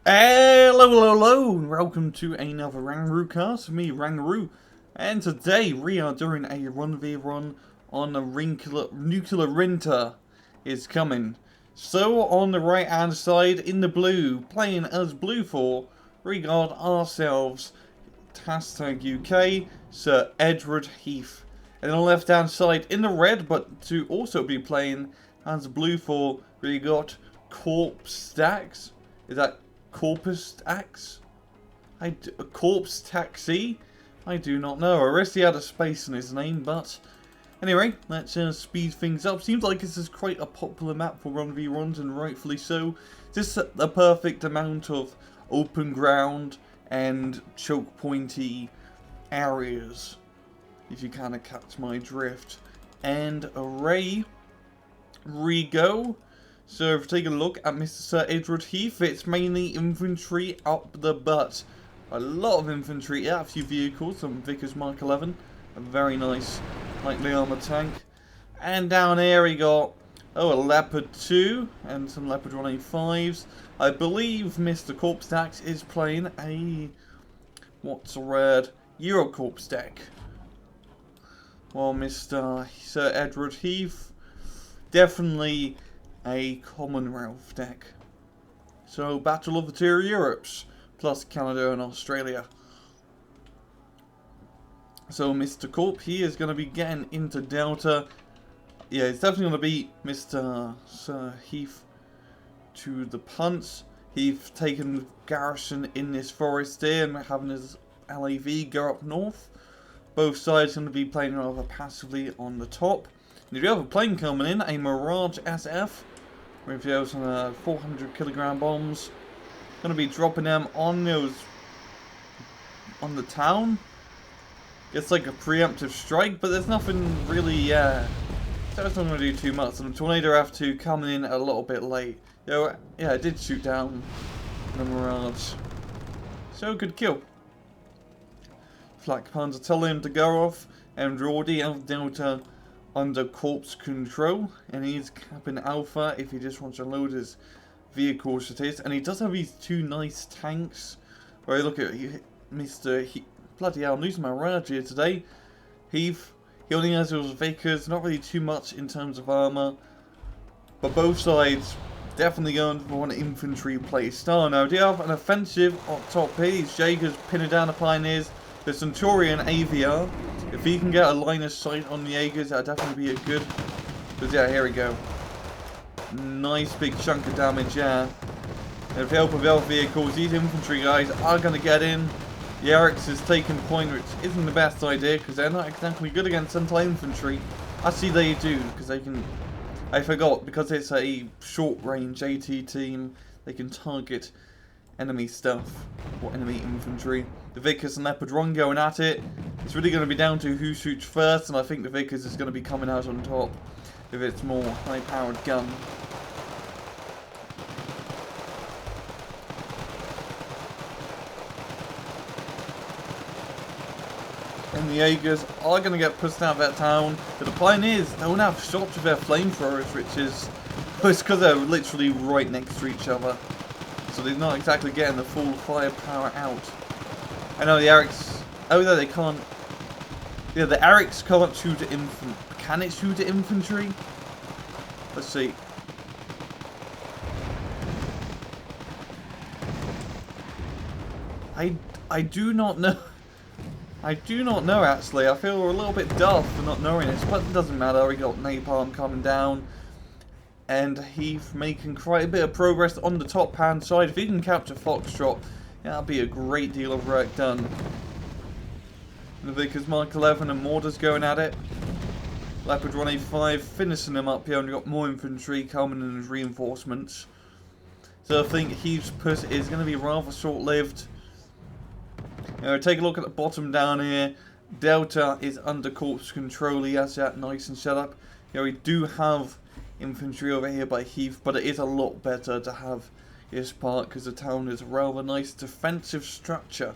Hello, hello, hello, and welcome to another Rangaroo cast with me, Rangaroo. And today we are doing a 1v1 on the nuclear winter is coming. So on the right hand side in the blue, playing as blue for, we got ourselves Hashtag UK, Sir Edward Heath. And on the left hand side in the red, but to also be playing as blue for, we got Corpstaxe. Is that Corpstaxe? Corpstaxe? I do not know. I guess he had a space in his name, but anyway, let's speed things up. Seems like this is quite a popular map for 1v1s, and rightfully so. Just the perfect amount of open ground and choke pointy areas, if you kind of catch my drift. And array, re-go. So if you take a look at Mr. Sir Edward Heath, it's mainly infantry up the butt. A lot of infantry, yeah, a few vehicles, some Vickers Mark 11, a very nice lightly armoured tank. And down here we got, a Leopard 2 and some Leopard 185s. I believe Mr. Corpstaxe is playing a, what's the word, Eurocorps deck. Well, Mr. Sir Edward Heath, definitely a Commonwealth deck. So, Battle of the Two Europes, plus Canada and Australia. So, Mr. Corp, he is going to be getting into Delta. Yeah, it's definitely going to be Mr. Sir Heath to the punts. He's taken garrison in this forest here and having his LAV go up north. Both sides going to be playing rather passively on the top. And if you have a plane coming in, a Mirage SF with those 400 kilogram bombs, going to be dropping them on the town. It's like a preemptive strike, but there's nothing really. So it's not going to do too much. And the Tornado F2 coming in a little bit late. Yeah, I did shoot down the Mirage, so good kill. Flak Panzer tell him to go off, and already have Delta under Corp's control, and he's capping Alpha if he just wants to load his vehicles at it. And he does have these two nice tanks. Where look at Mr. Bloody hell, I'm losing my rage here today. Heath, he only has those Vickers, not really too much in terms of armour, but both sides definitely going for an infantry play style. Now, do you have an offensive up top here? These Jaegers pinning down the Pioneers. The Centurion AVR, if he can get a line of sight on the Jaegers, that'd definitely be a good. But yeah, here we go. Nice big chunk of damage, yeah. And with the help of the other vehicles, these infantry guys are going to get in. The Erics is taking point, which isn't the best idea because they're not exactly good against Sentinel infantry. Actually, they do because they can. I forgot, because it's a short range AT team, they can target enemy stuff or enemy infantry. The Vickers and Leopard 1 going at it. It's really going to be down to who shoots first, and I think the Vickers is going to be coming out on top with its more high-powered gun. And the Jaegers are going to get pushed out of that town, but the Pioneers don't have shots with their flamethrowers, which is because they're literally right next to each other. So they're not exactly getting the full firepower out. I know the Erics. Oh no, they can't. Yeah, the Erics can't shoot at infantry. Can it shoot at infantry? Let's see. I do not know. I do not know actually. I feel a little bit daft for not knowing this, but it doesn't matter. We got Napalm coming down. And Heath making quite a bit of progress on the top hand side. If he can capture Foxtrot, that'll be a great deal of work done. And the Vickers Mark 11 and Mortars going at it. Leopard 185 finishing them up here, and we've got more infantry coming in as reinforcements. So I think Heath's push is going to be rather short-lived. Take a look at the bottom down here. Delta is under Corp's control. He has that nice and set up. We do have infantry over here by Heath, but it is a lot better to have his part because the town is a rather nice defensive structure.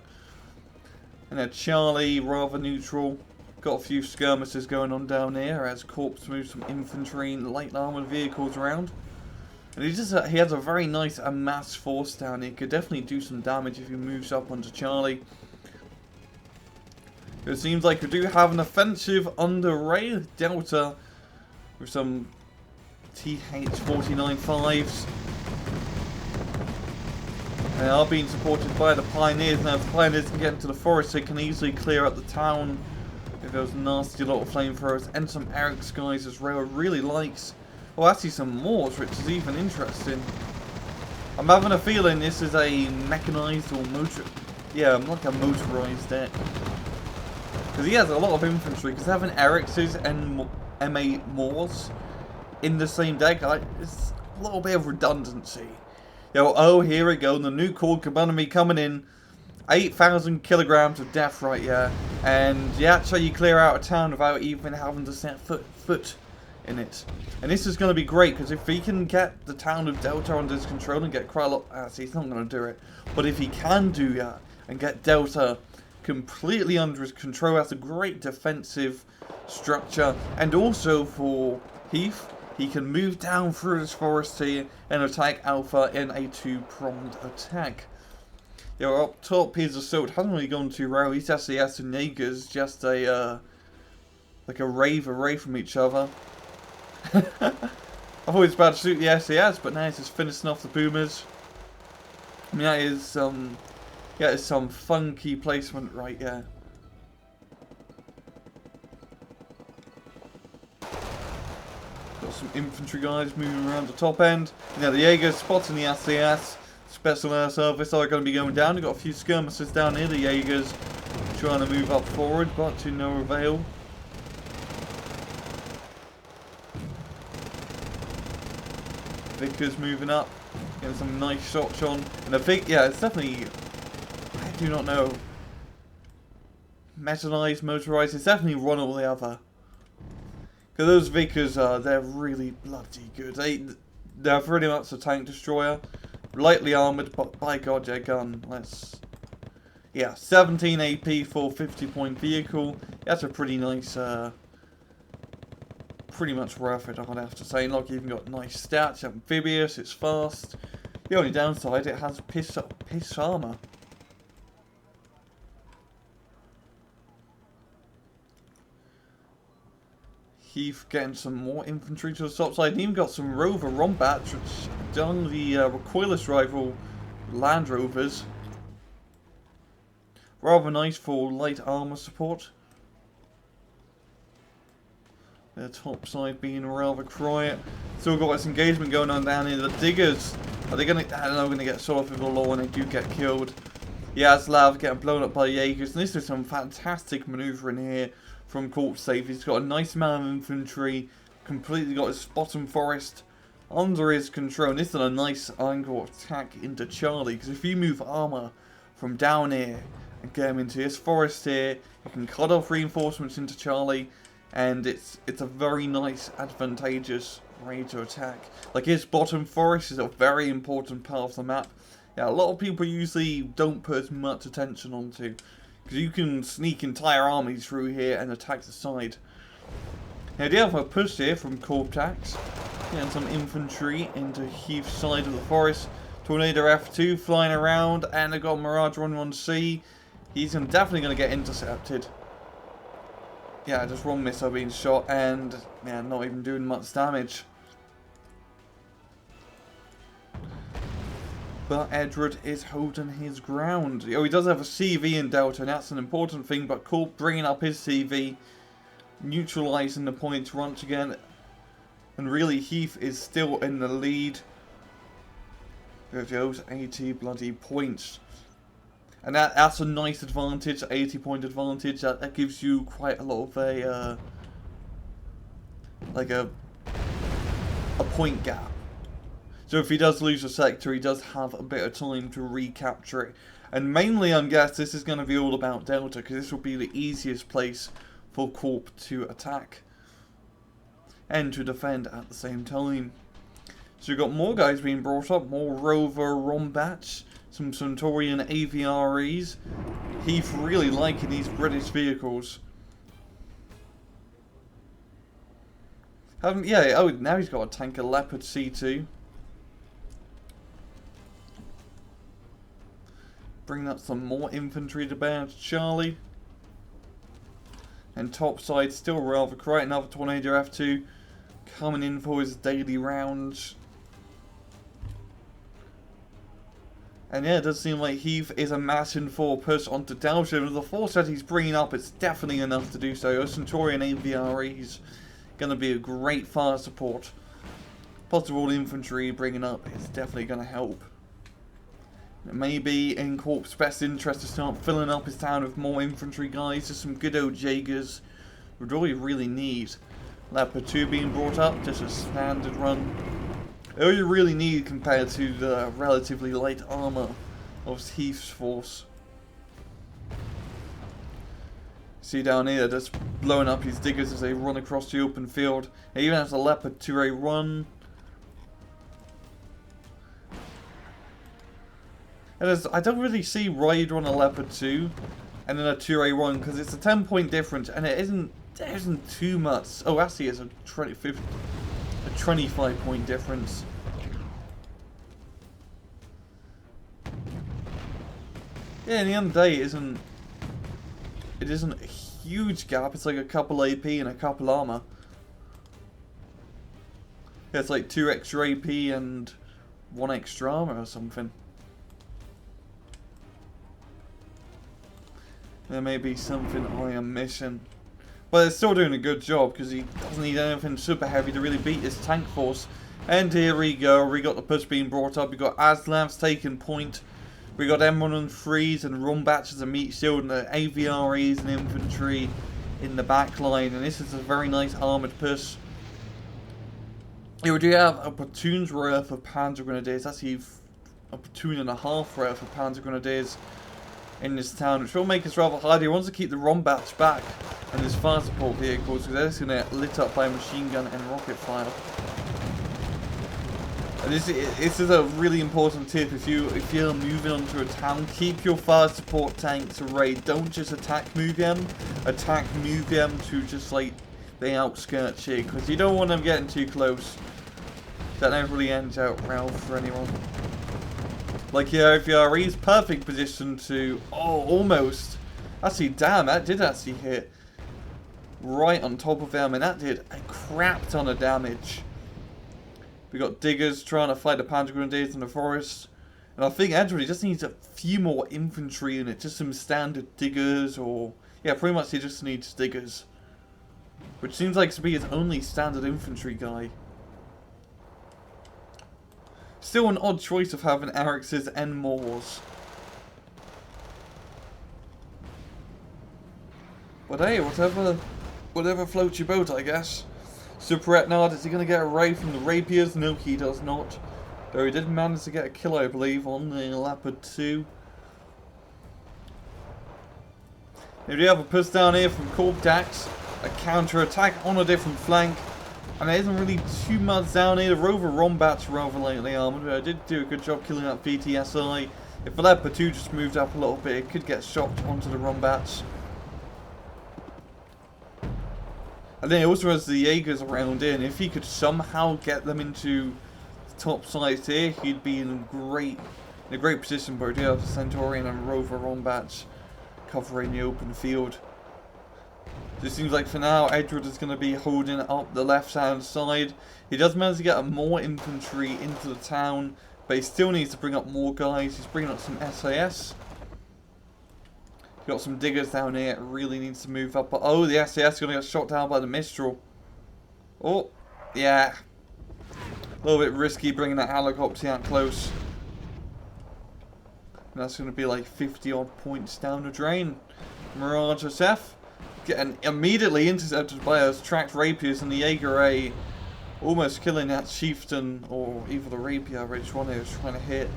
And then Charlie, rather neutral. Got a few skirmishes going on down here as Corps moves some infantry and light armoured vehicles around. And he has a very nice amassed force down here. He could definitely do some damage if he moves up onto Charlie. It seems like we do have an offensive underway. Delta with some TH-49-5s. They are being supported by the Pioneers. Now if the Pioneers can get into the forest, they can easily clear out the town with those nasty little flamethrowers. And some Eric's guys as Rail really likes. Oh, actually some Moors, which is even interesting. I'm having a feeling this is a mechanized or yeah, like a motorized deck. Because he has a lot of infantry, because having Eric's and M8 Moors in the same deck, it's a little bit of redundancy. Yo, oh, here we go, the new core enemy coming in. 8,000 kilograms of death right here. And yeah, so you clear out a town without even having to set foot in it. And this is going to be great, because if he can get the town of Delta under his control and get quite a lot... Actually, he's not going to do it. But if he can do that and get Delta completely under his control, that's a great defensive structure. And also for Heath, he can move down through this forest here and attack Alpha in a two-pronged attack. Yeah, up top, his assault hasn't really gone too well. He's SES and Jaegers, just a like a rave away from each other. I thought he was about to shoot the SES, but now he's just finishing off the Boomers. I mean, that is yeah, it's some funky placement right here. Got some infantry guys moving around the top end. Now the Jaegers spotting the SES. Special Air Service are going to be going down. We've got a few skirmishers down here. The Jaegers trying to move up forward, but to no avail. Vickers moving up, getting some nice shots on. And a Vic, yeah, it's definitely, I do not know, mechanized, motorized. It's definitely one or the other. Because those Vickers, they're really bloody good. They're pretty much a tank destroyer. Lightly armoured, but by God, their gun. Yeah, 17 AP for 50-point vehicle. That's a pretty nice, pretty much worth it, I'd have to say. Look, even got nice stats. Amphibious, it's fast. The only downside, it has piss armour. Heath getting some more infantry to the top side. And even got some Rover Rombats, which done the recoilless rifle Land Rovers. Rather nice for light armour support. The top side being rather quiet. Still got this engagement going on down here. The Diggers, are they going to... I don't know, going to get shot off with the law when they do get killed. Yeah, Slav getting blown up by Jaegers. And this is some fantastic manoeuvring here from Corpstaxe. He's got a nice amount of infantry, completely got his bottom forest under his control. And this is a nice angle attack into Charlie, because if you move armour from down here and get him into this forest here, you can cut off reinforcements into Charlie, and it's a very nice, advantageous way to attack. Like, his bottom forest is a very important part of the map. Yeah, a lot of people usually don't put as much attention onto, because you can sneak entire armies through here and attack the side. Now, they have a push here from Corpstaxe. Getting some infantry into Heath's side of the forest. Tornado F2 flying around, and they've got Mirage 11C. He's definitely going to get intercepted. Yeah, just one missile being shot, and yeah, not even doing much damage. But Edward is holding his ground. Oh, he does have a CV in Delta, and that's an important thing. But Corp bringing up his CV, neutralising the points once again. And really, Heath is still in the lead with those 80 bloody points. And that's a nice advantage, 80-point advantage. That gives you quite a lot of a point gap. So if he does lose a sector, he does have a bit of time to recapture it. And mainly, I guess, this is going to be all about Delta, because this will be the easiest place for Corp to attack and to defend at the same time. So you've got more guys being brought up, more Rover Rombats, some Centaurian AVREs. Heath really liking these British vehicles. Yeah, oh, now he's got a tanker Leopard C2. bringing up some more infantry to bear to Charlie. And topside still rather quiet. Another Tornado F2 coming in for his daily rounds. And yeah, it does seem like Heath is amassing for a push onto Delta. With the force that he's bringing up, it's definitely enough to do so. Centurion AVR, he's going to be a great fire support. Possible infantry bringing up is definitely going to help. It may be in Corp's best interest to start filling up his town with more infantry guys. Just some good old Jaegers would all you really need. Leopard 2 being brought up, just a standard run. All you really need compared to the relatively light armour of Heath's force. See down here, just blowing up his diggers as they run across the open field. He even has a Leopard 2A run. And I don't really see why you'd run a Leopard 2 and then a 2A run, because it's a 10-point difference and it isn't too much. Oh, actually it's a 25-point difference. Yeah, in the end of the day, it isn't a huge gap. It's like a couple AP and a couple armor. Yeah, it's like 2 extra AP and 1 extra armor or something. There may be something I am missing. But it's still doing a good job, because he doesn't need anything super heavy to really beat his tank force. And here we go. We got the push being brought up. We got Aslav's taking point. We got M113s and Rumbats as a meat shield, and the AVREs and infantry in the back line. And this is a very nice armoured push. Here we do have a platoon's worth of Panzer Grenadiers. Actually, a platoon and a half worth of Panzer Grenadiers in this town, which will make us rather hard. He wants to keep the Rumbats back and his fire support vehicles, because they're just going to get lit up by machine gun and rocket fire. And this is a really important tip. If you're moving onto a town, keep your fire support tanks arrayed. Don't just attack move them. Attack move them to just like the outskirts here, because you don't want them getting too close. That never really ends out well for anyone. Like here, AVRE's perfect position to, oh, almost. Actually, damn, that did actually hit right on top of them, and that did a crap ton of damage. We got diggers trying to fight the Panzer Grenadiers in the forest. And I think Edward just needs a few more infantry in it. Just some standard diggers, or yeah, pretty much he just needs diggers. Which seems like to be his only standard infantry guy. Still an odd choice of having Eric's and Moore's. But hey, whatever floats your boat, I guess. Super Etnard, is he going to get away from the Rapiers? No, he does not. Though he did manage to get a kill, I believe, on the Leopard 2. Now we have a push down here from Corpstaxe. A counter-attack on a different flank. And there isn't really too much down here. The Rover Rombats rather lightly armoured, but I did do a good job killing that VTSI. If the Leopard 2 just moved up a little bit, it could get shot onto the Rombats. And then he also has the Jaegers around here, and if he could somehow get them into the top sides here, he'd be in a great position. But he has the Centaurian and Rover Rombats covering the open field. It seems like for now, Edward is going to be holding up the left-hand side. He does manage to get more infantry into the town, but he still needs to bring up more guys. He's bringing up some SAS. Got some diggers down here. It really needs to move up. But oh, the SAS is going to get shot down by the Mistral. Oh, yeah. A little bit risky bringing that helicopter out close. And that's going to be like 50 odd points down the drain. Mirage SF getting immediately intercepted by those tracked Rapiers, and the Jaeger A almost killing that Chieftain, or either the Rapier, which one he was trying to hit.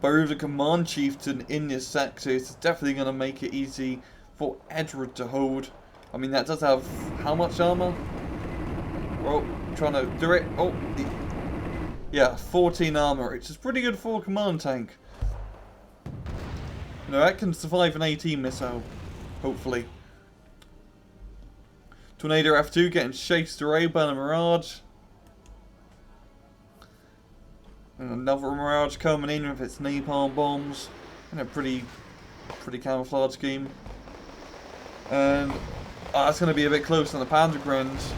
But with the Command Chieftain in this sector, it's definitely going to make it easy for Edward to hold. I mean, that does have how much armor? Oh, trying to do it. Oh, yeah, 14 armor, which is pretty good for a command tank. You know, that can survive an 18 missile, hopefully. Tornado F2 getting chased away by the Mirage. And another Mirage coming in with its napalm bombs. And a pretty camouflage scheme. And that's going to be a bit close on the Panzergrenz.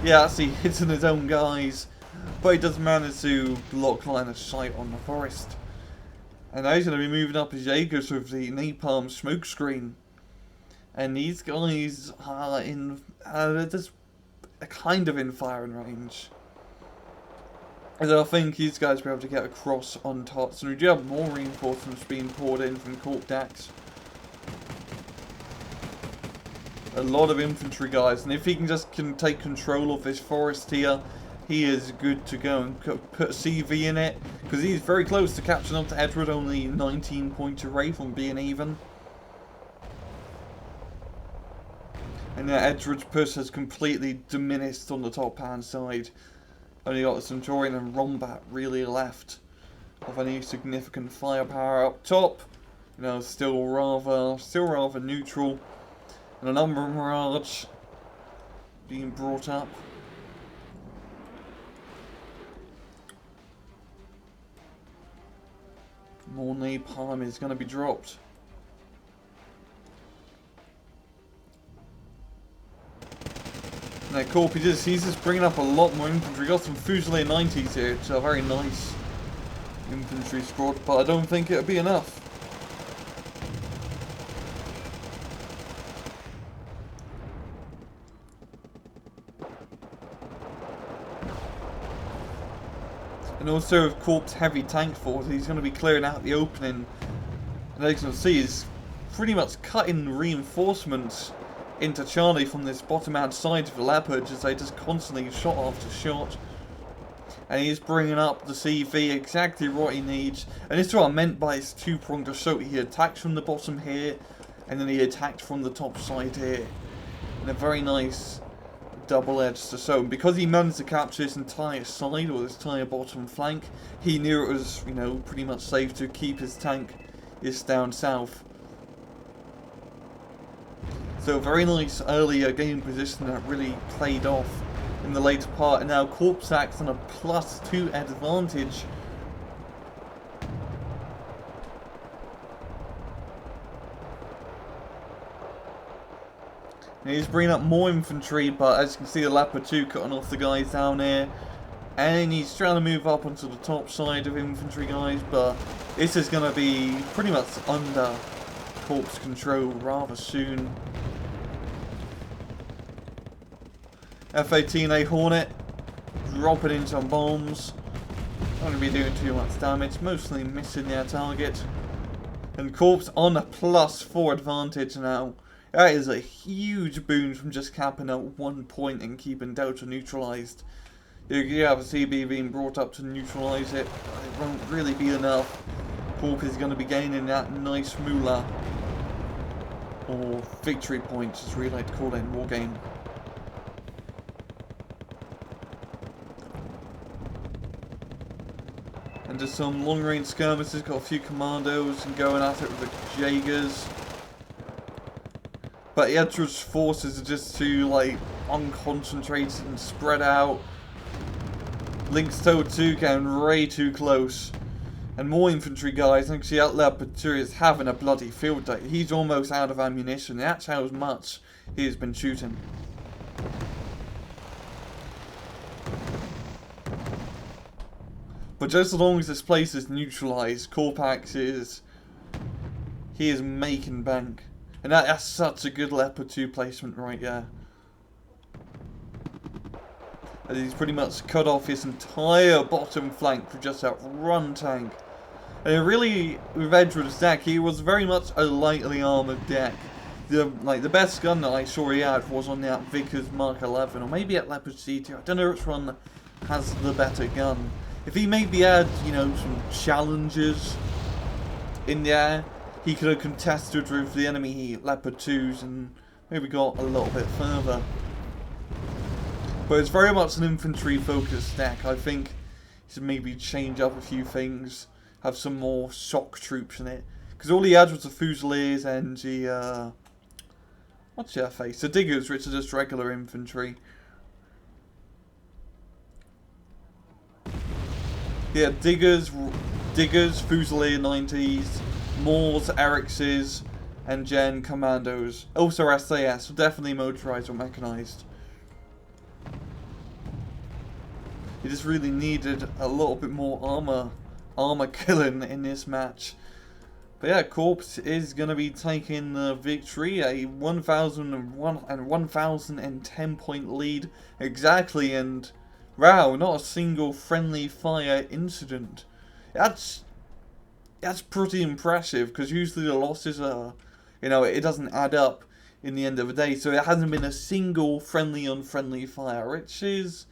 Yeah, actually hitting his own guys. But he does manage to lock line of sight on the forest. And now he's going to be moving up his Jaegers with the napalm smoke screen. And these guys are just kind of in firing range. And I think these guys will be able to get across on top. So we do have more reinforcements being poured in from Corpstaxe. A lot of infantry guys. And if he can take control of this forest here, he is good to go and put a CV in it. Because he's very close to catching up to Edward, only 19 points away from being even. And Edward's push has completely diminished on the top hand side. Only got the Centurion and Rombat really left of any significant firepower up top. You know, still rather neutral. And a number of Mirage being brought up. More napalm is going to be dropped. Now Corp, he's just bringing up a lot more infantry. Got some Fusilier 90s here, which are a very nice infantry squad, but I don't think it'll be enough. And also with Corp's heavy tank force, he's going to be clearing out the opening. And as you can see, he's pretty much cutting reinforcements into Charlie from this bottom outside of the Leopard as they just constantly shot after shot. And he's bringing up the CV exactly what he needs. And this is what I meant by his two-pronged assault. He attacked from the bottom here, and then he attacked from the top side here. And a very nice double-edged assault. Because he managed to capture this entire side, or this entire bottom flank, he knew it was, you know, pretty much safe to keep his tank down south. So very nice earlier game position that really played off in the later part. And now Corpstaxe on a +2 advantage. And he's bringing up more infantry, but as you can see the Leopard 2 cutting off the guys down here. And he's trying to move up onto the top side of infantry guys, but this is going to be pretty much under Corp's control rather soon. F-18A Hornet, dropping in some bombs. Not going to be doing too much damage, mostly missing their target. And Corp's on a +4 advantage now. That is a huge boon from just capping at 1 point and keeping Delta neutralised. You have a CB being brought up to neutralise it, but it won't really be enough. Corp is going to be gaining that nice moolah, or victory points as we like to call it in Wargame. And just some long range skirmishes, got a few commandos and going at it with the Jaegers. But Edward's forces are just too, like, unconcentrated and spread out. Link's Toad 2 getting way too close. And more infantry guys, actually that Leopard 2 is having a bloody field day. He's almost out of ammunition, that's how much he has been shooting. But just as long as this place is neutralised, Corpstaxe he is making bank. And that's such a good Leopard 2 placement right there. And he's pretty much cut off his entire bottom flank with just that one tank. And really, with Edward's deck, he was very much a lightly armoured deck. The best gun that I saw he had was on that Vickers Mark 11, or maybe at Leopard C2. I don't know which one has the better gun. If he maybe had, you know, some challenges in there, he could have contested with the enemy Leopard 2s and maybe got a little bit further. But it's very much an infantry focused deck. I think he should maybe change up a few things, have some more shock troops in it. Because all he had was the Fusiliers and the, what's your face? The Diggers, which are just regular infantry. Yeah, Diggers, Fusilier 90s, Moors, Eric's, and Gen Commandos. Also SAS, definitely motorized or mechanized. He just really needed a little bit more armor killing in this match. But yeah, Corpse is going to be taking the victory, a 1,001 and 1,010 point lead exactly, and wow, not a single friendly fire incident. That's pretty impressive, because usually the losses are, you know, it doesn't add up in the end of the day, so it hasn't been a single friendly unfriendly fire, which is,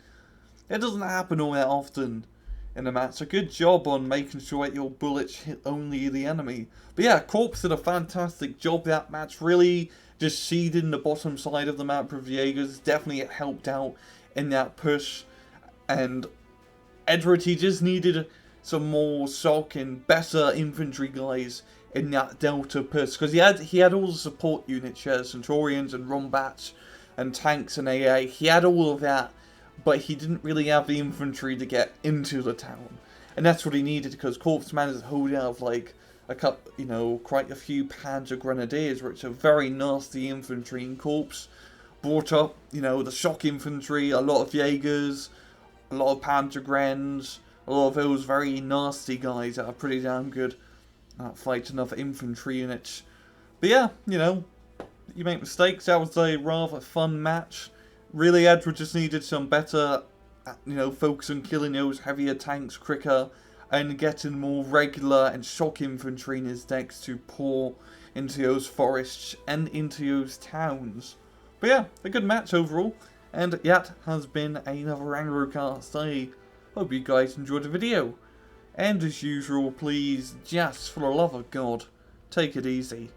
it doesn't happen all that often in a match. So good job on making sure that your bullets hit only the enemy. But yeah, Corpse did a fantastic job that match, really just seeding the bottom side of the map with Jaegers. Definitely it helped out in that push. And Edward, he just needed some more SOC and better infantry guys in that Delta push. Because he had all the support units, yeah, Centurions and Rombats and tanks and AA. He had all of that, but he didn't really have the infantry to get into the town. And that's what he needed, because Corpse managed to hold out like a couple, you know, quite a few Panzer Grenadiers, which are very nasty infantry, and Corpse brought up, you know, the shock infantry, a lot of Jaegers, a lot of Panzer Grens, a lot of those very nasty guys that are pretty damn good at fighting other infantry units. But yeah, you know, you make mistakes. That was a rather fun match. Really, Edward just needed some better, you know, focus on killing those heavier tanks quicker and getting more regular and shock infantry in his decks to pour into those forests and into those towns. But yeah, a good match overall, and that has been another Angrocast. I hope you guys enjoyed the video, and as usual, please, just for the love of God, take it easy.